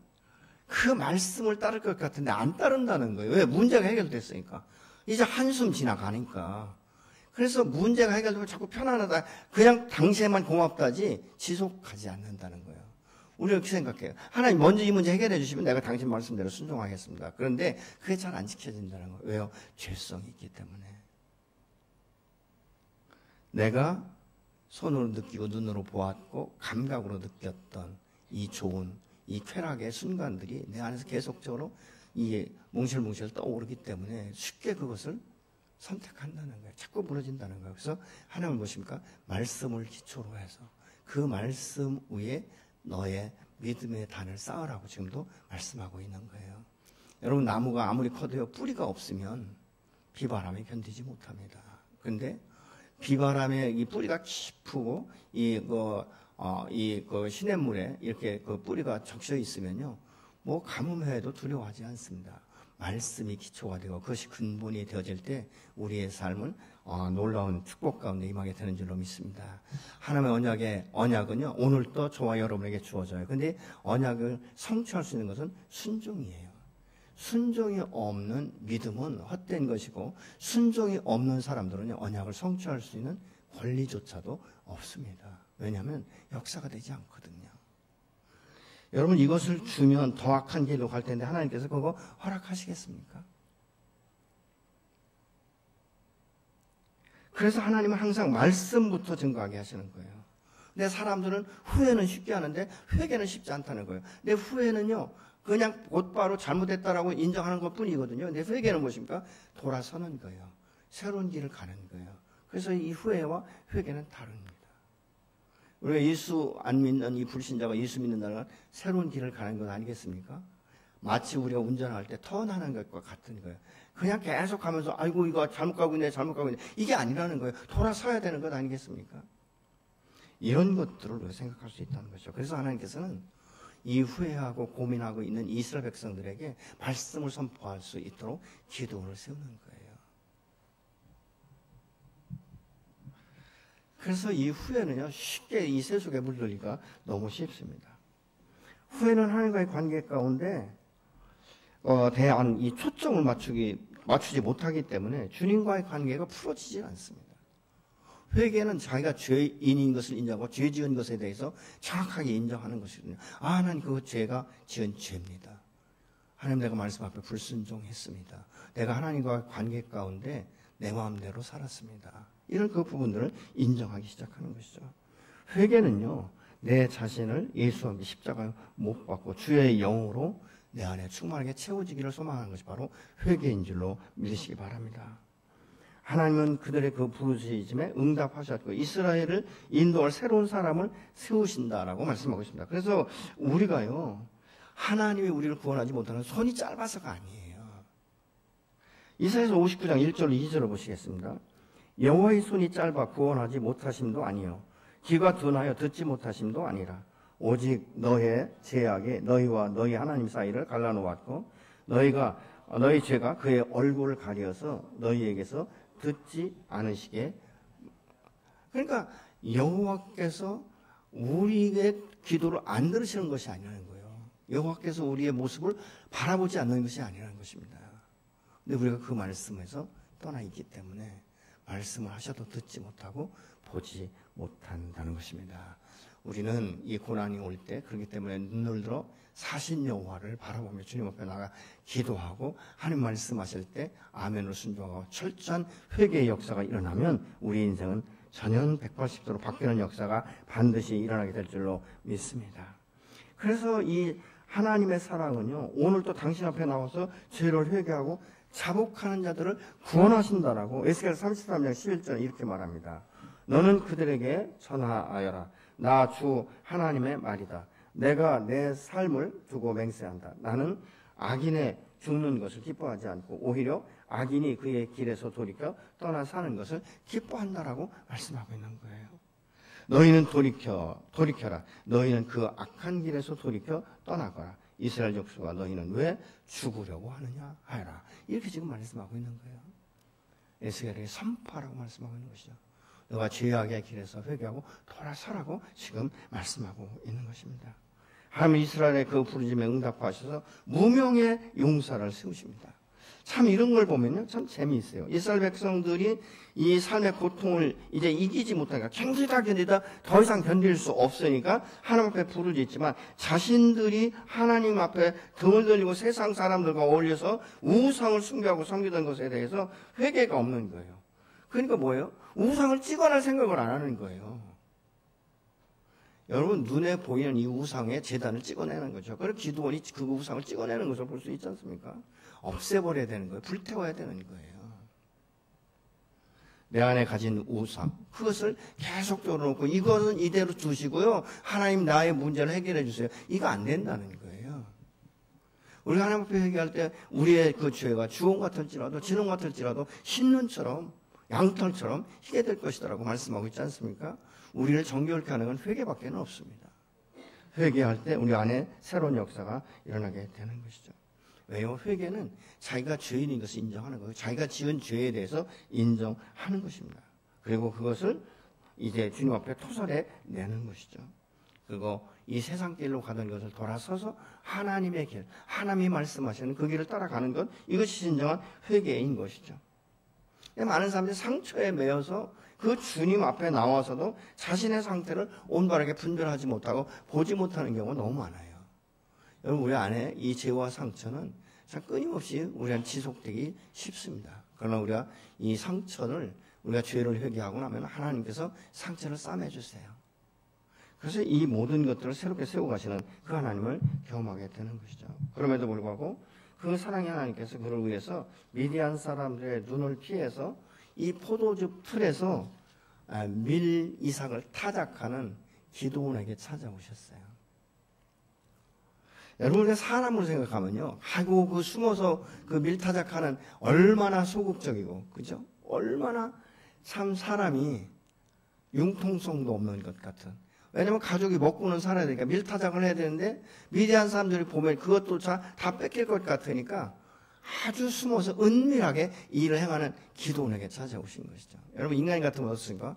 그 말씀을 따를 것 같은데 안 따른다는 거예요. 왜? 문제가 해결됐으니까. 이제 한숨 지나가니까. 그래서 문제가 해결되면 자꾸 편안하다, 그냥 당시에만 고맙다지 지속하지 않는다는 거예요. 우리가 그렇게 생각해요. 하나님 먼저 이 문제 해결해 주시면 내가 당신 말씀대로 순종하겠습니다. 그런데 그게 잘 안 지켜진다는 거예요. 왜요? 죄성이 있기 때문에. 내가 손으로 느끼고 눈으로 보았고 감각으로 느꼈던 이 좋은, 이 쾌락의 순간들이 내 안에서 계속적으로 이 뭉실뭉실 떠오르기 때문에 쉽게 그것을 선택한다는 거예요. 자꾸 무너진다는 거예요. 그래서 하나님은 무엇입니까? 말씀을 기초로 해서 그 말씀 위에 너의 믿음의 단을 쌓으라고 지금도 말씀하고 있는 거예요. 여러분, 나무가 아무리 커도요, 뿌리가 없으면 비바람에 견디지 못합니다. 그런데 비바람에 이 뿌리가 깊고 그 시냇물에 이렇게 그 뿌리가 적셔 있으면요, 뭐 가뭄해도 두려워하지 않습니다. 말씀이 기초가 되고 그것이 근본이 되어질 때 우리의 삶은 놀라운 축복 가운데 임하게 되는 줄로 믿습니다. 하나님의 언약은요, 오늘도 저와 여러분에게 주어져요. 근데 언약을 성취할 수 있는 것은 순종이에요. 순종이 없는 믿음은 헛된 것이고, 순종이 없는 사람들은 언약을 성취할 수 있는 권리조차도 없습니다. 왜냐하면 역사가 되지 않거든요. 여러분, 이것을 주면 더 악한 길로 갈 텐데 하나님께서 그거 허락하시겠습니까? 그래서 하나님은 항상 말씀부터 증거하게 하시는 거예요. 근데 사람들은 후회는 쉽게 하는데 회개는 쉽지 않다는 거예요. 근데 후회는요, 그냥 곧바로 잘못했다라고 인정하는 것 뿐이거든요. 근데 회개는 무엇입니까? 돌아서는 거예요. 새로운 길을 가는 거예요. 그래서 이 후회와 회개는 다릅니다. 우리가 예수 안 믿는 이 불신자가 예수 믿는 자는 새로운 길을 가는 것 아니겠습니까? 마치 우리가 운전할 때 턴하는 것과 같은 거예요. 그냥 계속 가면서 아이고 이거 잘못 가고 있네, 잘못 가고 있네, 이게 아니라는 거예요. 돌아서야 되는 것 아니겠습니까? 이런 것들을 우리가 생각할 수 있다는 거죠. 그래서 하나님께서는 이 후회하고 고민하고 있는 이스라엘 백성들에게 말씀을 선포할 수 있도록 기도를 세우는 거예요. 그래서 이 후회는요, 쉽게 이 세속에 물들기가 너무 쉽습니다. 후회는 하나님과의 관계 가운데 대한 이 초점을 맞추지 못하기 때문에 주님과의 관계가 풀어지지 않습니다. 회개는 자기가 죄인인 것을 인정하고 죄 지은 것에 대해서 정확하게 인정하는 것이거든요. 하나님, 그거 제가 지은 죄입니다. 하나님, 내가 말씀 앞에 불순종했습니다. 내가 하나님과 관계 가운데 내 마음대로 살았습니다. 이런 그 부분들을 인정하기 시작하는 것이죠. 회개는요, 내 자신을 예수와 함께 십자가에 못 박고 주의 영으로 내 안에 충만하게 채워지기를 소망하는 것이 바로 회개인 줄로 믿으시기 바랍니다. 하나님은 그들의 그 부르짖음에 응답하셨고 이스라엘을 인도할 새로운 사람을 세우신다라고 말씀하고 있습니다. 그래서 우리가요, 하나님이 우리를 구원하지 못하는 손이 짧아서가 아니에요. 이사야서 59장 1절 2절을 보시겠습니다. 여호와의 손이 짧아 구원하지 못하심도 아니요 귀가 둔하여 듣지 못하심도 아니라 오직 너의 죄악이 너희와 너희 하나님 사이를 갈라놓았고 너희 죄가 그의 얼굴을 가려서 너희에게서 듣지 않으시게. 그러니까 여호와께서 우리의 기도를 안 들으시는 것이 아니라는 거예요. 여호와께서 우리의 모습을 바라보지 않는 것이 아니라는 것입니다. 근데 우리가 그 말씀에서 떠나 있기 때문에 말씀을 하셔도 듣지 못하고 보지 못한다는 것입니다. 우리는 이 고난이 올 때 그렇기 때문에 눈을 들어 사신 여호와를 바라보며 주님 앞에 나가 기도하고 하나님 말씀하실 때 아멘으로 순종하고 철저한 회개의 역사가 일어나면 우리 인생은 전면 180도로 바뀌는 역사가 반드시 일어나게 될 줄로 믿습니다. 그래서 이 하나님의 사랑은요, 오늘도 당신 앞에 나와서 죄를 회개하고 자복하는 자들을 구원하신다라고 에스겔 33장 11절에 이렇게 말합니다. 너는 그들에게 전하여라. 나 주 하나님의 말이다. 내가 내 삶을 두고 맹세한다. 나는 악인의 죽는 것을 기뻐하지 않고 오히려 악인이 그의 길에서 돌이켜 떠나 사는 것을 기뻐한다라고 말씀하고 있는 거예요. 너희는 돌이켜라. 너희는 그 악한 길에서 돌이켜 떠나거라. 이스라엘 족속아 너희는 왜 죽으려고 하느냐 하여라. 이렇게 지금 말씀하고 있는 거예요. 에스겔의 선포라고 말씀하고 있는 것이죠. 너가 죄악의 길에서 회개하고 돌아서라고 지금 말씀하고 있는 것입니다. 하나님 이스라엘의 그 부르짖음에 응답하셔서 무명의 용사를 세우십니다. 참 이런 걸 보면요, 참 재미있어요. 이스라엘 백성들이 이 삶의 고통을 이제 이기지 못하니까 견디다 더 이상 견딜 수 없으니까 하나님 앞에 부르짖지만 자신들이 하나님 앞에 등을 돌리고 세상 사람들과 어울려서 우상을 숭배하고 섬기던 것에 대해서 회개가 없는 거예요. 그러니까 뭐예요? 우상을 찍어낼 생각을 안 하는 거예요. 여러분 눈에 보이는 이 우상의 제단을 찍어내는 거죠. 그래서 기도원이 그 우상을 찍어내는 것을 볼 수 있지 않습니까? 없애버려야 되는 거예요. 불태워야 되는 거예요. 내 안에 가진 우상, 그것을 계속적으로 놓고 이것은 이대로 두시고요. 하나님 나의 문제를 해결해 주세요. 이거 안 된다는 거예요. 우리가 하나님 앞에 회개할 때 우리의 그 죄가 주홍 같을지라도 진홍 같을지라도 흰눈처럼 양털처럼 희게 될 것이다라고 말씀하고 있지 않습니까? 우리를 정결케 하는 건 회개밖에 없습니다. 회개할 때 우리 안에 새로운 역사가 일어나게 되는 것이죠. 왜요? 회개는 자기가 죄인인 것을 인정하는 거예요. 자기가 지은 죄에 대해서 인정하는 것입니다. 그리고 그것을 이제 주님 앞에 토설해 내는 것이죠. 그리고 이 세상 길로 가던 것을 돌아서서 하나님의 길, 하나님이 말씀하시는 그 길을 따라가는 것, 이것이 진정한 회개인 것이죠. 많은 사람들이 상처에 매여서 그 주님 앞에 나와서도 자신의 상태를 올바르게 분별하지 못하고 보지 못하는 경우가 너무 많아요. 여러분, 우리 안에 이 죄와 상처는 참 끊임없이 우리한테 지속되기 쉽습니다. 그러나 우리가 이 상처를, 우리가 죄를 회개하고 나면 하나님께서 상처를 싸매주세요. 그래서 이 모든 것들을 새롭게 세워가시는 그 하나님을 경험하게 되는 것이죠. 그럼에도 불구하고 그 사랑의 하나님께서 그를 위해서 미디안 사람들의 눈을 피해서 이 포도즙 틀에서 밀 이삭을 타작하는 기드온에게 찾아오셨어요. 여러분, 사람으로 생각하면요, 아이고 그 숨어서 그 밀 타작하는 얼마나 소극적이고, 그죠? 얼마나 참 사람이 융통성도 없는 것 같은. 왜냐면 가족이 먹고는 살아야 되니까 밀타작을 해야 되는데 미디안 사람들이 보면 그것도 다 뺏길 것 같으니까 아주 숨어서 은밀하게 일을 행하는 기드온에게 찾아오신 것이죠. 여러분, 인간 같으면 어떻습니까?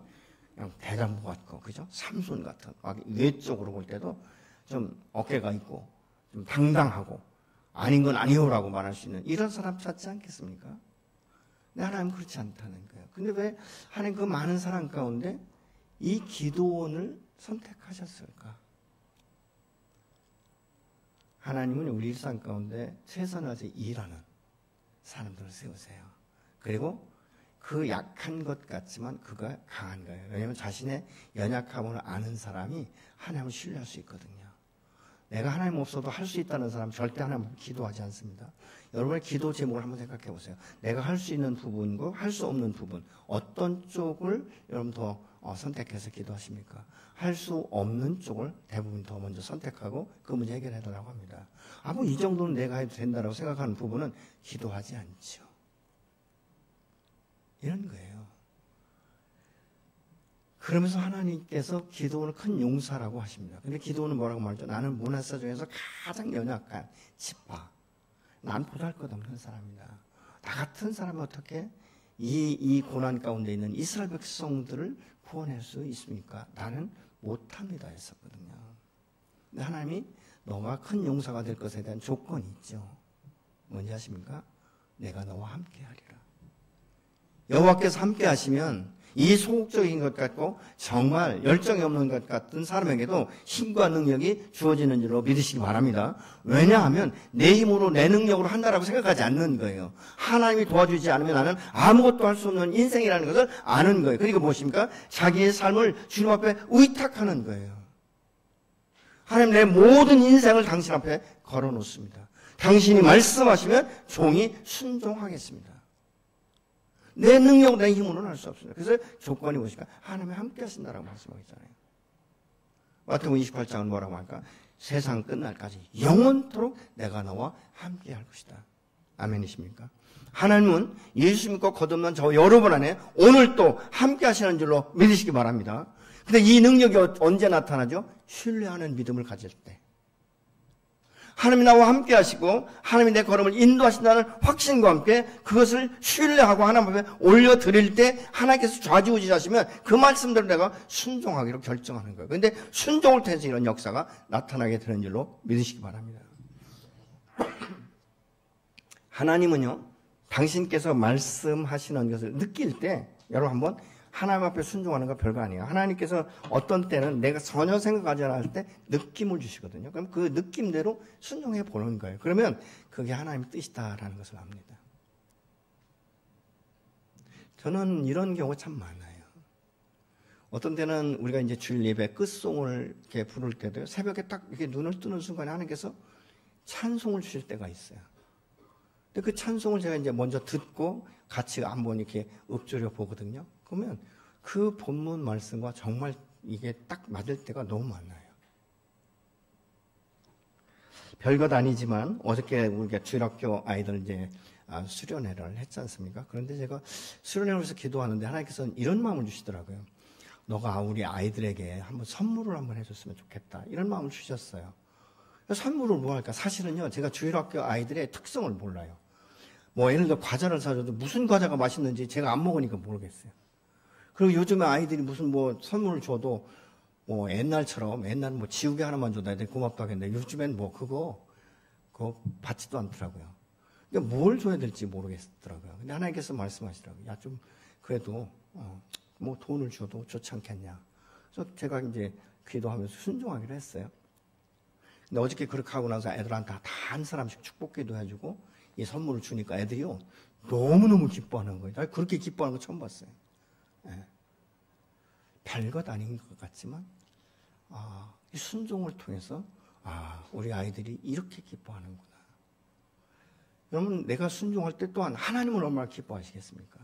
그냥 대장부 같고, 그죠? 삼손 같은, 외적으로 볼 때도 좀 어깨가 있고 좀 당당하고 아닌 건 아니오라고 말할 수 있는 이런 사람 찾지 않겠습니까? 근데 하나님은 그렇지 않다는 거예요. 근데 왜 하나님 그 많은 사람 가운데 이 기드온을 선택하셨을까? 하나님은 우리 일상 가운데 최선을 다해서 일하는 사람들을 세우세요. 그리고 그 약한 것 같지만 그가 강한 거예요. 왜냐하면 자신의 연약함을 아는 사람이 하나님을 신뢰할 수 있거든요. 내가 하나님 없어도 할 수 있다는 사람 절대 하나님 앞에 기도하지 않습니다. 여러분의 기도 제목을 한번 생각해 보세요. 내가 할 수 있는 부분과 할 수 없는 부분, 어떤 쪽을 여러분 더 선택해서 기도하십니까? 할 수 없는 쪽을 대부분 더 먼저 선택하고 그 문제 해결해 달라고 합니다. 뭐 이 정도는 내가 해도 된다고 생각하는 부분은 기도하지 않죠. 이런 거예요. 그러면서 하나님께서 기도원을 큰 용사라고 하십니다. 근데 기도원은 뭐라고 말하죠? 나는 문화사 중에서 가장 연약한 지파. 난 보잘것없는 사람이다. 나 같은 사람이 어떻게 이 고난 가운데 있는 이스라엘 백성들을 구원할 수 있습니까? 나는 못합니다 했었거든요. 근데 하나님이 너가 큰 용사가 될 것에 대한 조건이 있죠. 뭔지 아십니까? 내가 너와 함께 하리라. 여호와께서 함께 하시면 이 소극적인 것 같고 정말 열정이 없는 것 같은 사람에게도 힘과 능력이 주어지는 줄로 믿으시기 바랍니다. 왜냐하면 내 힘으로 내 능력으로 한다라고 생각하지 않는 거예요. 하나님이 도와주지 않으면 나는 아무것도 할 수 없는 인생이라는 것을 아는 거예요. 그러니까 무엇입니까? 자기의 삶을 주님 앞에 의탁하는 거예요. 하나님 내 모든 인생을 당신 앞에 걸어놓습니다. 당신이 말씀하시면 종이 순종하겠습니다. 내 능력, 내 힘으로는 할 수 없습니다. 그래서 조건이 무엇일까? 하나님이 함께 하신다라고 말씀하고 있잖아요. 마태복음 28장은 뭐라고 할까? 세상 끝날까지 영원토록 내가 너와 함께 할 것이다. 아멘이십니까? 하나님은 예수 믿고 거듭난 저 여러분 안에 오늘 또 함께 하시는 줄로 믿으시기 바랍니다. 근데 이 능력이 언제 나타나죠? 신뢰하는 믿음을 가질 때. 하나님이 나와 함께 하시고 하나님이 내 걸음을 인도하신다는 확신과 함께 그것을 신뢰하고 하나님 앞에 올려드릴 때 하나님께서 좌지우지하시면 그 말씀대로 내가 순종하기로 결정하는 거예요. 그런데 순종을 통해서 이런 역사가 나타나게 되는 줄로 믿으시기 바랍니다. 하나님은요, 당신께서 말씀하시는 것을 느낄 때 여러분 한번 하나님 앞에 순종하는 거 별거 아니에요. 하나님께서 어떤 때는 내가 전혀 생각하지 않을 때 느낌을 주시거든요. 그럼 그 느낌대로 순종해 보는 거예요. 그러면 그게 하나님의 뜻이다라는 것을 압니다. 저는 이런 경우가 참 많아요. 어떤 때는 우리가 이제 주일 예배 끝송을 이렇게 부를 때도 새벽에 딱 이렇게 눈을 뜨는 순간에 하나님께서 찬송을 주실 때가 있어요. 근데 그 찬송을 제가 이제 먼저 듣고 같이 한번 이렇게 읊조려 보거든요. 그러면 그 본문 말씀과 정말 이게 딱 맞을 때가 너무 많아요. 별것 아니지만 어저께 우리가 주일학교 아이들 이제 수련회를 했지 않습니까? 그런데 제가 수련회에서 기도하는데 하나님께서는 이런 마음을 주시더라고요. 너가 우리 아이들에게 한번 선물을 한번 해줬으면 좋겠다. 이런 마음을 주셨어요. 선물을 뭐 할까? 사실은요, 제가 주일학교 아이들의 특성을 몰라요. 뭐 예를 들어 과자를 사줘도 무슨 과자가 맛있는지 제가 안 먹으니까 모르겠어요. 그리고 요즘에 아이들이 무슨 뭐 선물을 줘도 뭐 옛날처럼 옛날은 뭐 지우개 하나만 줘도 애들이 고맙다 하겠는데 요즘엔 뭐 그거 받지도 않더라고요. 그러니까 뭘 줘야 될지 모르겠더라고요. 근데 하나님께서 말씀하시더라고요. 야, 좀 그래도 뭐 돈을 줘도 좋지 않겠냐. 그래서 제가 이제 기도하면서 순종하기로 했어요. 근데 어저께 그렇게 하고 나서 애들한테 다 한 사람씩 축복기도 해주고 이 선물을 주니까 애들이요 너무너무 기뻐하는 거예요. 나 그렇게 기뻐하는 거 처음 봤어요. 예. 별것 아닌 것 같지만 이 순종을 통해서 우리 아이들이 이렇게 기뻐하는구나. 여러분 내가 순종할 때 또한 하나님은 얼마나 기뻐하시겠습니까?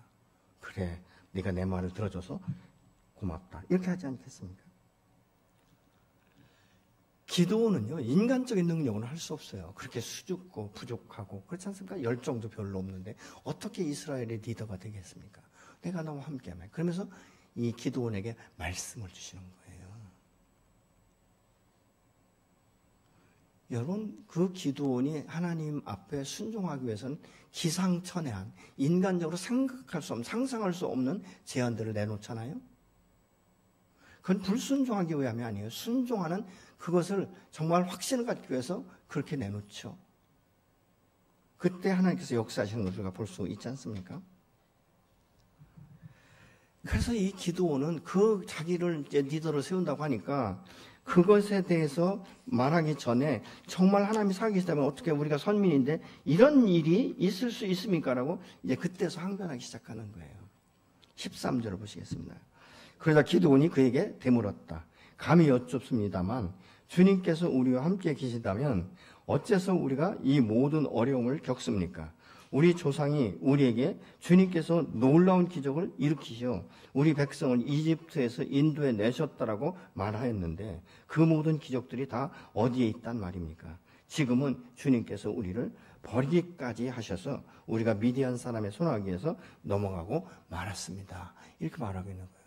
그래 네가 내 말을 들어줘서 고맙다 이렇게 하지 않겠습니까? 기도는요 인간적인 능력으로는 할 수 없어요. 그렇게 수줍고 부족하고 그렇지 않습니까? 열정도 별로 없는데 어떻게 이스라엘의 리더가 되겠습니까? 내가 너와 함께하면 그러면서 이 기도원에게 말씀을 주시는 거예요. 여러분 그 기도원이 하나님 앞에 순종하기 위해서는 기상천외한 인간적으로 생각할 수 없는 상상할 수 없는 제안들을 내놓잖아요. 그건 불순종하기 위함이 아니에요. 순종하는 그것을 정말 확신을 갖기 위해서 그렇게 내놓죠. 그때 하나님께서 역사하시는 것을 우리가 볼 수 있지 않습니까? 그래서 이 기도원은 그 자기를 이제 리더로 세운다고 하니까 그것에 대해서 말하기 전에 정말 하나님이 살아계시다면 어떻게 우리가 선민인데 이런 일이 있을 수 있습니까? 라고 이제 그때서 항변하기 시작하는 거예요. 13절을 보시겠습니다. 그러자 기드온이 그에게 되물었다. 감히 여쭙습니다만 주님께서 우리와 함께 계시다면 어째서 우리가 이 모든 어려움을 겪습니까? 우리 조상이 우리에게 주님께서 놀라운 기적을 일으키시어 우리 백성을 이집트에서 인도에 내셨다라고 말하였는데 그 모든 기적들이 다 어디에 있단 말입니까? 지금은 주님께서 우리를 버리기까지 하셔서 우리가 미디안 사람의 손아귀에서 넘어가고 말았습니다. 이렇게 말하고 있는 거예요.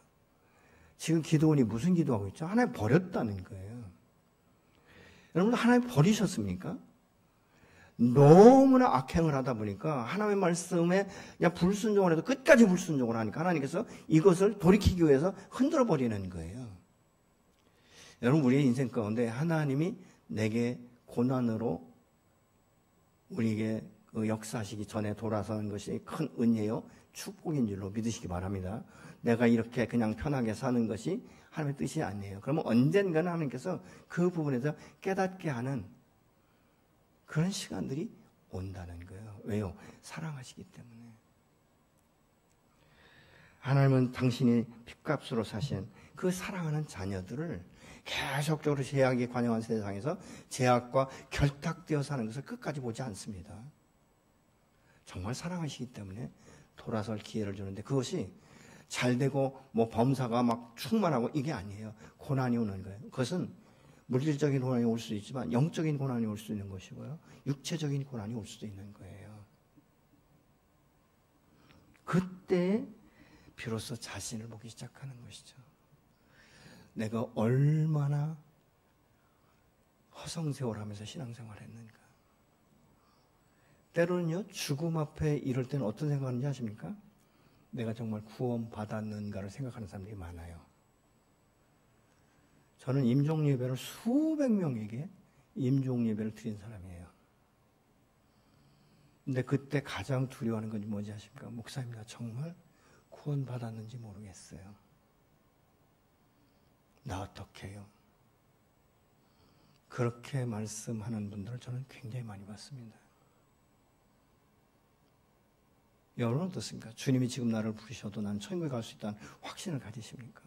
지금 기도원이 무슨 기도하고 있죠? 하나님 버렸다는 거예요. 여러분, 하나님 버리셨습니까? 너무나 악행을 하다 보니까 하나님의 말씀에 그냥 불순종을 해도 끝까지 불순종을 하니까 하나님께서 이것을 돌이키기 위해서 흔들어 버리는 거예요. 여러분, 우리의 인생 가운데 하나님이 내게 고난으로 우리에게 그 역사하시기 전에 돌아서는 것이 큰 은혜요 축복인 줄로 믿으시기 바랍니다. 내가 이렇게 그냥 편하게 사는 것이 하나님의 뜻이 아니에요. 그러면 언젠가는 하나님께서 그 부분에서 깨닫게 하는 그런 시간들이 온다는 거예요. 왜요? 사랑하시기 때문에. 하나님은 당신이 핏값으로 사신 그 사랑하는 자녀들을 계속적으로 죄악에 관영한 세상에서 죄악과 결탁되어 사는 것을 끝까지 보지 않습니다. 정말 사랑하시기 때문에 돌아설 기회를 주는데 그것이 잘되고 뭐 범사가 막 충만하고 이게 아니에요. 고난이 오는 거예요. 그것은 물질적인 고난이 올 수도 있지만 영적인 고난이 올 수 있는 것이고요. 육체적인 고난이 올 수도 있는 거예요. 그때 비로소 자신을 보기 시작하는 것이죠. 내가 얼마나 허송세월하면서 신앙생활을 했는가. 때로는요, 죽음 앞에 이럴 때는 어떤 생각하는지 아십니까? 내가 정말 구원받았는가를 생각하는 사람들이 많아요. 저는 임종예배를 수백 명에게 임종예배를 드린 사람이에요. 근데 그때 가장 두려워하는 건 뭐지 아십니까? 목사님, 나 정말 구원받았는지 모르겠어요. 나 어떡해요? 그렇게 말씀하는 분들을 저는 굉장히 많이 봤습니다. 여러분은 어떻습니까? 주님이 지금 나를 부르셔도 난 천국에 갈 수 있다는 확신을 가지십니까?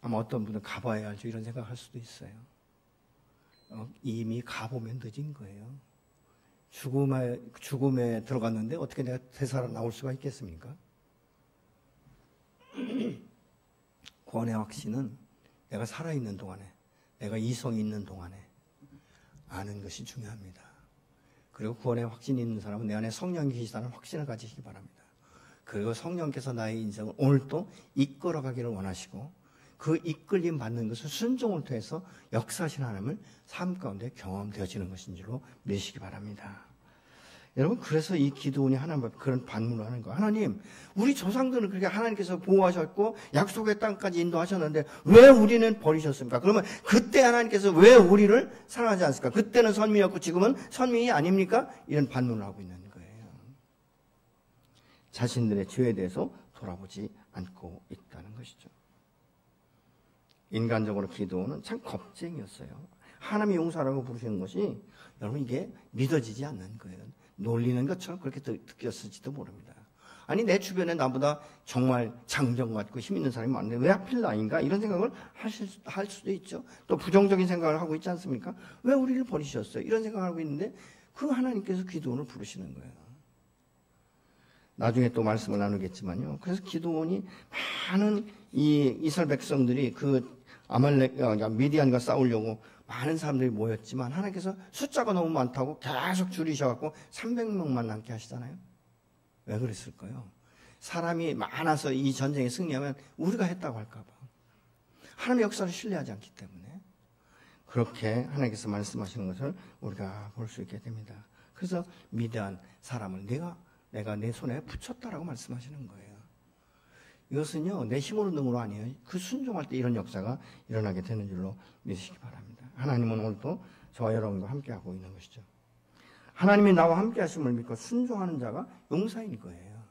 아마 어떤 분은 가봐야 알죠. 이런 생각할 수도 있어요. 이미 가보면 늦은 거예요. 죽음에 들어갔는데 어떻게 내가 되살아 나올 수가 있겠습니까? 구원의 확신은 내가 살아있는 동안에, 내가 이성이 있는 동안에 아는 것이 중요합니다. 그리고 구원의 확신이 있는 사람은 내 안에 성령이 계시다는 확신을 가지시기 바랍니다. 그리고 성령께서 나의 인생을 오늘도 이끌어가기를 원하시고 그 이끌림 받는 것을 순종을 통해서 역사하시는 하나님을 삶 가운데 경험되어지는 것인 줄로 믿으시기 바랍니다. 여러분, 그래서 이 기도원이 하나님 앞에 그런 반문을 하는 거예요. 하나님, 우리 조상들은 그렇게 하나님께서 보호하셨고 약속의 땅까지 인도하셨는데 왜 우리는 버리셨습니까? 그러면 그때 하나님께서 왜 우리를 사랑하지 않습니까? 그때는 선민이었고 지금은 선민이 아닙니까? 이런 반문을 하고 있는 거예요. 자신들의 죄에 대해서 돌아보지 않고 있다는 것이죠. 인간적으로 기도는 참 겁쟁이였어요. 하나님이 용서하라고 부르시는 것이 여러분 이게 믿어지지 않는 거예요. 놀리는 것처럼 그렇게 느꼈을지도 모릅니다. 아니, 내 주변에 나보다 정말 장정 같고 힘 있는 사람이 많은데 왜 하필 나인가? 이런 생각을 할 수도 있죠. 또 부정적인 생각을 하고 있지 않습니까? 왜 우리를 버리셨어요? 이런 생각을 하고 있는데 그 하나님께서 기도원을 부르시는 거예요. 나중에 또 말씀을 나누겠지만요. 그래서 기도원이 많은 이 이스라엘 백성들이 그 미디안과 싸우려고 많은 사람들이 모였지만 하나님께서 숫자가 너무 많다고 계속 줄이셔갖고 300명만 남게 하시잖아요. 왜 그랬을까요? 사람이 많아서 이 전쟁에 승리하면 우리가 했다고 할까 봐. 하나님의 역사를 신뢰하지 않기 때문에 그렇게 하나님께서 말씀하시는 것을 우리가 볼 수 있게 됩니다. 그래서 미디안 사람을 내가 내 손에 붙였다라고 말씀하시는 거예요. 이것은요, 내 힘으로 능으로 아니에요. 그 순종할 때 이런 역사가 일어나게 되는 줄로 믿으시기 바랍니다. 하나님은 오늘도 저와 여러분과 함께하고 있는 것이죠. 하나님이 나와 함께 하심을 믿고 순종하는 자가 용사인 거예요.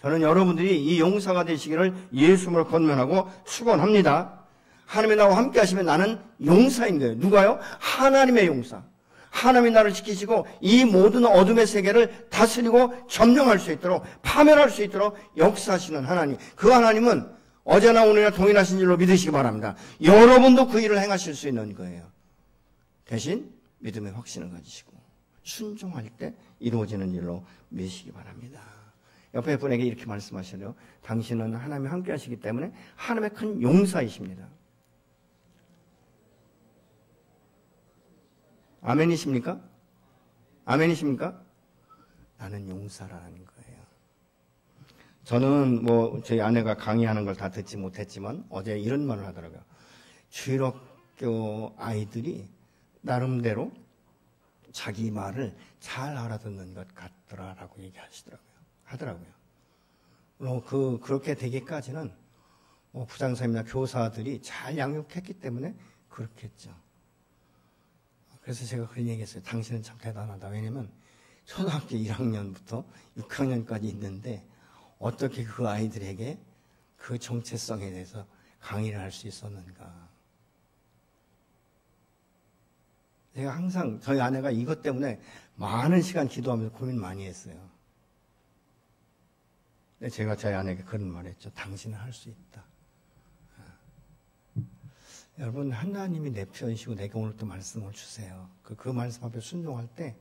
저는 여러분들이 이 용사가 되시기를 예수님을 권면하고 축원합니다. 하나님이 나와 함께 하시면 나는 용사인 거예요. 누가요? 하나님의 용사. 하나님이 나를 지키시고 이 모든 어둠의 세계를 다스리고 점령할 수 있도록, 파멸할 수 있도록 역사하시는 하나님. 그 하나님은 어제나 오늘이나 동일하신 줄로 믿으시기 바랍니다. 여러분도 그 일을 행하실 수 있는 거예요. 대신 믿음의 확신을 가지시고 순종할 때 이루어지는 일로 믿으시기 바랍니다. 옆에 분에게 이렇게 말씀하셔요. 당신은 하나님이 함께 하시기 때문에 하나님의 큰 용사이십니다. 아멘이십니까? 아멘이십니까? 나는 용사라는 거예요. 저는 저희 아내가 강의하는 걸 다 듣지 못했지만 어제 이런 말을 하더라고요. 주일학교 아이들이 나름대로 자기 말을 잘 알아듣는 것 같더라라고 하더라고요. 그렇게 되기까지는 부장선생님이나 교사들이 잘 양육했기 때문에 그렇겠죠. 그래서 제가 그런 얘기했어요. 당신은 참 대단하다. 왜냐면 초등학교 1학년부터 6학년까지 있는데 어떻게 그 아이들에게 그 정체성에 대해서 강의를 할 수 있었는가. 제가 항상 저희 아내가 이것 때문에 많은 시간 기도하면서 고민 많이 했어요. 근데 제가 저희 아내에게 그런 말을 했죠. 당신은 할 수 있다. 여러분, 하나님이 내 편이시고 내게 오늘 또 말씀을 주세요. 그 말씀 앞에 순종할 때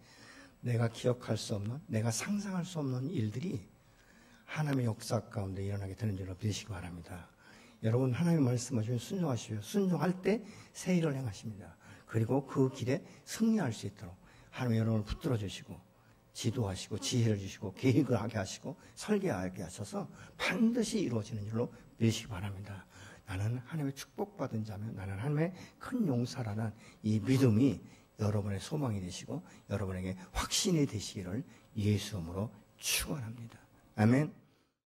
내가 기억할 수 없는, 내가 상상할 수 없는 일들이 하나님의 역사 가운데 일어나게 되는 줄로 믿으시기 바랍니다. 여러분, 하나님의 말씀하시면 순종하시고요. 순종할 때 새 일을 행하십니다. 그리고 그 길에 승리할 수 있도록 하나님 여러분을 붙들어 주시고 지도하시고 지혜를 주시고 계획을 하게 하시고 설계하게 하셔서 반드시 이루어지는 줄로 믿으시기 바랍니다. 나는 하나님의 축복받은 자며 나는 하나님의 큰 용사라는 이 믿음이 여러분의 소망이 되시고 여러분에게 확신이 되시기를 예수 이름으로 축원합니다. 아멘.